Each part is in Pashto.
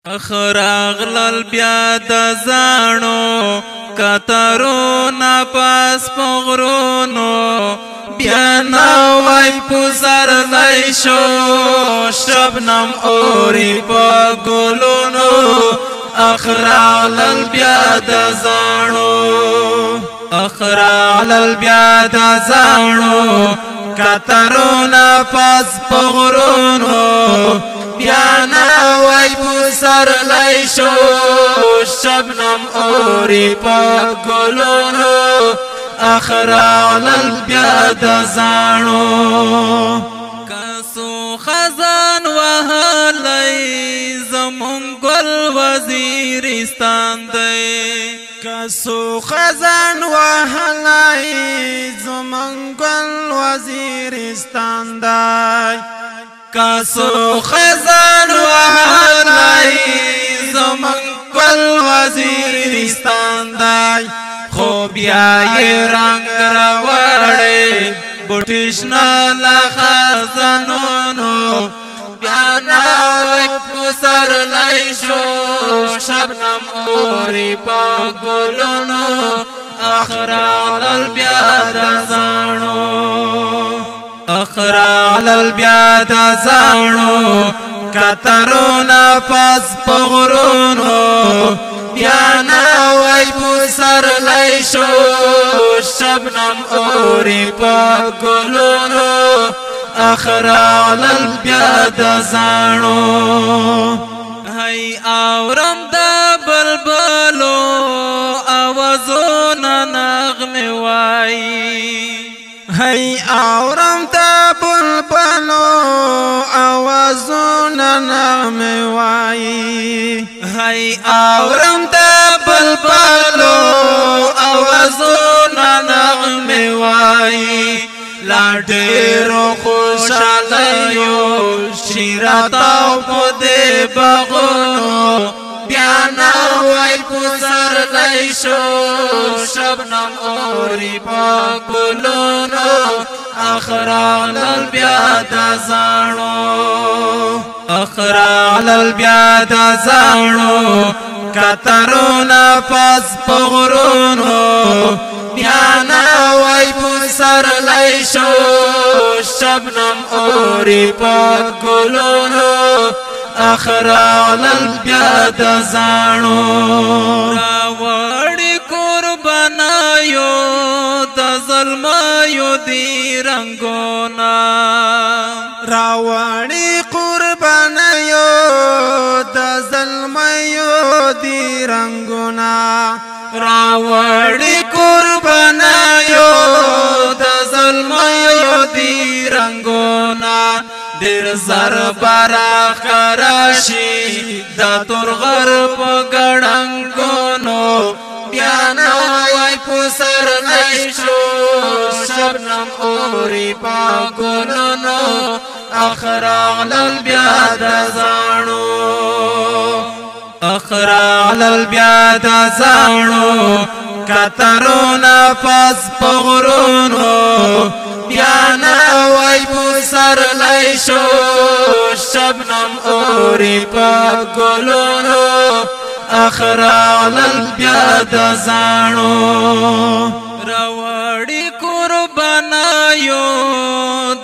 اخراغلل بیا د زانو کترونه پس پغرونو بیا نوای پسر لیشو شبنم اوری پا گلونو اخراغلل بیا د زانو اخراغلل بیا د زانو کترونه پس پغرونو بیا نوای پسر لیشو شبنم اوری پا گلونو اخراغلل بیا د زانو کسو خزان وهلی زمون گل وزیرستان دی کسو خزان وهلی زمون گل وزیرستان دی کسو خزان وهلی زمون گل وزیرستان دی خو بیا یې رنگ راوړی بوټیشنا له خزانونو بیا نوی پسر لیشو شبنم اوری پا گلونو اخراغلل بیا د زانو اخراغلل بیا د زانو کترونه پس پغرونو بیا نوی پسر لیشو شبنم اوری پا گلونو اخراغلل بیا د زانو هی اورم د بلبلو آوازونه نغمه وای هی اورم د بلبلو آوازونه نغمه وای هی اورم د بلبلو آوازونه نغمه وای لا ډیرو خوشالیو شیراتاو په دې باغونو بیا نوی پسر لیشو شبنم اوری پا گلونو اخراغلل بیا د زانو اخراغلل بیا د زانو کترونه پس پغرونو بیا نوی پسر لیشو شبنم اوری پا گلونو اخراغلل بیا د زانو راوړی قربانایو د ظلمایو دی رنگونا راوړی قربانایو د ظلمایو دی رنگونا راوړی قربانایو د ظلمایو دی رنگونا دیر زر برا خراشی دا ترغر پا گڑنگونو بیا نوی پسر لیشو شبنم اوری پا گلونو اخراغلل بیا د زانو اخراغلل بیا د زانو کترونه پس پغرونو بیا نوی پسر لیشو شبنم اوری پا گلونو اخراغلل بیا د زانو راوړی قربانایو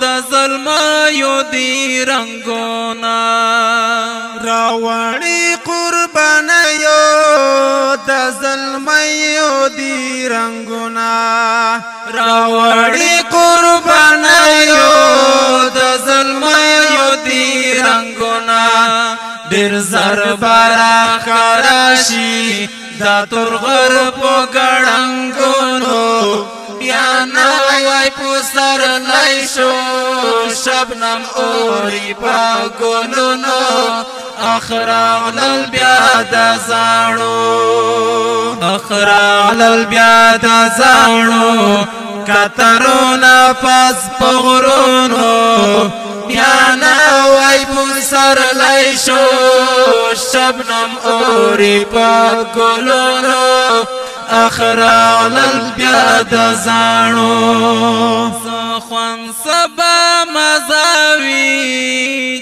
د ظلمایو دی رنگونا راوړی قربانایو د ظلمایو دی رنگونا راوړی قربانایو د ظلمایو دی رنگونا ډیر زر بارا خراشی دا ترغر په ګړنګونو بیا نوی پسر لیشو شبنم اوری پا گلونو اخراغلل بیا د زانو اخراغلل بیا د زانو کترونه پس پغرونو بیا نوی پسر لیشو شبنم اوری پا گلونو اخرال بیا د زانو خوان سبا مزاوی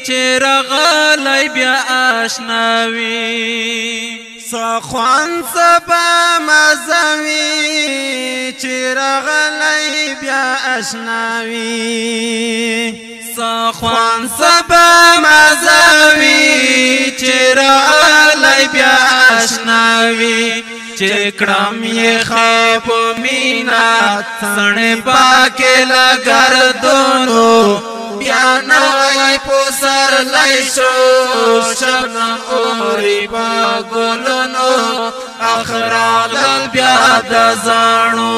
چې رغلی بیا آشناوی خوان سبا مزاوی چې رغلی بیا آشناوی خوان سبا مزاوی چې رغلی بیا آشناوی چکڑم یہ خواب مینات سنے پاکے لگردونو بیانائی پسر لیشو شبنم اوری با گلونو اخرال البیاد زانو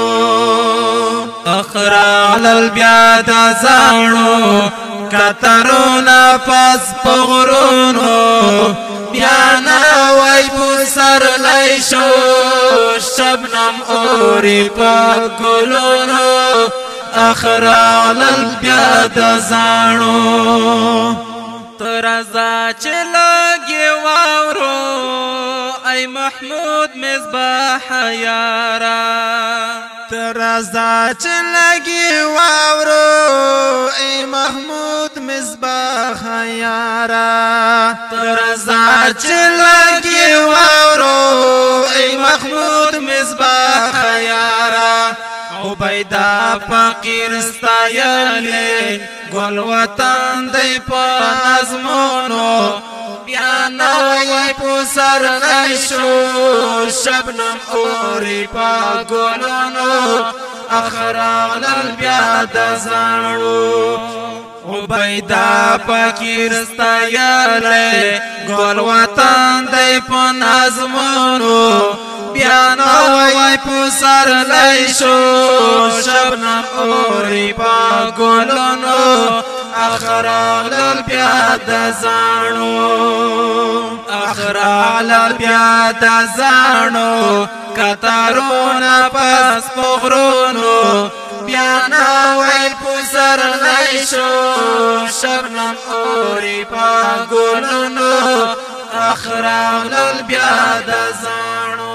اخرال البیاد زانو کترونا پس پغرونو بیانا وی پسر لیشو شبنم اوری پا گلونو اخرال البیاد زانو ترزا چلگی واورو ای محمود مصباح یارا ترزا چلگی واورو ای محمود مصباح یارا ترزا چلگی واورو ای محمود مصباح یارا عبیدہ فقیر ستایلی گل وطن دی پا نظمونو بیانوی پسر لیشو شبنم اوری پا گلونو اخرال البیاد زانو عبیدہ فقیر ستایلی گل وطن دی پا نظمونو بیانوی پسر لیشو شبنم اوری پا گلونو اخرال البیاد زانو اخرال البیاد زانو کترونا پس پغرونو بیانوی پسر لیشو شبنم اوری پا گلونو اخرال البیاد زانو